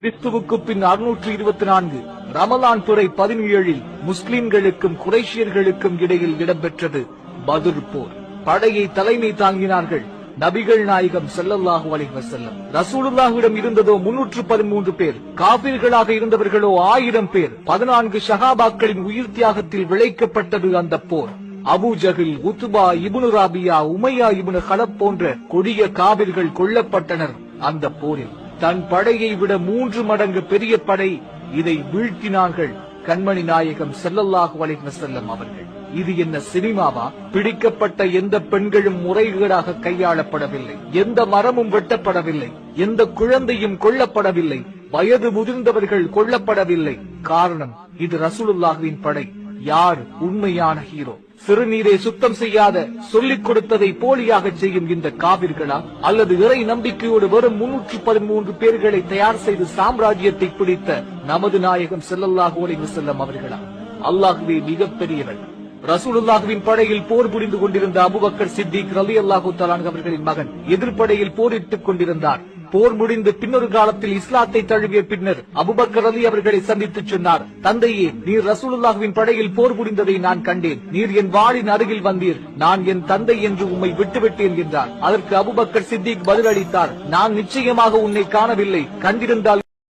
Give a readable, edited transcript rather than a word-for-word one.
கிறிஸ்துவுக்கு பின் 624 ரமலான் துறை 17 முஸ்லிம்களுக்கும் குறைஷியர்களுக்கும் இடையில் இடம்பெற்றது பத்ர் போர். படையை தலைமை தாங்கினார்கள் நபிகள் நாயகம் ஸல்லல்லாஹு அலைஹி வஸல்லம். ரசூலுல்லாஹ்விடம் இருந்ததோ 313 பேர், காபிர்களாக இருந்தவர்களோ 1000 பேர். 14 ஷஹாபாக்களின் உயிர் தியாகத்தில் விளைக்கப்பட்டது அந்த போர். அபூ ஜஹில், உத்பா இப்னு ராபியா, உமையா இப்னு கலப் போன்ற கொடிய காபிர்கள் கொல்லப்பட்டனர் அந்த போரில். தன் படையை விட 3 மடங்கு பெரிய படை இதை வீழ்த்தினார்கள் கண்மணி நாயகம் ஸல்லல்லாஹு அலைஹி வஸல்லம் அவர்கள். இது என்ன சினிமாவா? பிடிக்கப்பட்ட எந்த பெண்களும் முறைகேடாக கையாளப்படவில்லை, எந்த மரமும் வெட்டப்படவில்லை, எந்த குழந்தையும் கொல்லப்படவில்லை, வயது முதிர்ந்தவர்கள் கொல்லப்படவில்லை. காரணம், இது ரசூலுல்லாஹ்வின் படை. யார் உண்மையான ஹீரோ? சிறுநீரை சுத்தம் செய்யாத சொல்லிக் கொடுத்ததை போலியாக செய்யும் இந்த காபிர்களா, அல்லது இறை நம்பிக்கையோடு வெறும் 313 பேர்களை தயார் செய்து சாம்ராஜ்யத்தை பிடித்த நமது நாயகம் ஸல்லல்லாஹு அலைஹி வஸல்லம் அவர்களா? அல்லாஹ்வே மிகப்பெரியவர். ரசூலுல்லாஹ்வின் படையில் போர் புரிந்து கொண்டிருந்த அபூபக்கர் சித்திக் ரலியல்லாஹு தஆலா அவர்களின் மகன் எதிர்ப்படையில் போரிட்டுக் கொண்டிருந்தார். போர் முடிந்து பின்னொரு காலத்தில் இஸ்லாத்தை தழுவிய பின்னர் அபூபக்கர் ரலி அவர்களை சந்தித்து சொன்னார், தந்தையே, நீர் ரசூலுல்லாஹ்வின் படையில் போர் புரிந்ததை நான் கண்டேன். நீர் என் வாளின் அருகில் வந்தீர். நான் என் தந்தை என்று உம்மை விட்டுவிட்டேன் என்றார். அதற்கு அபூபக்கர் சித்திக் பதிலளித்தார், நான் நிச்சயமாக உன்னை காணவில்லை. கண்டிருந்தால்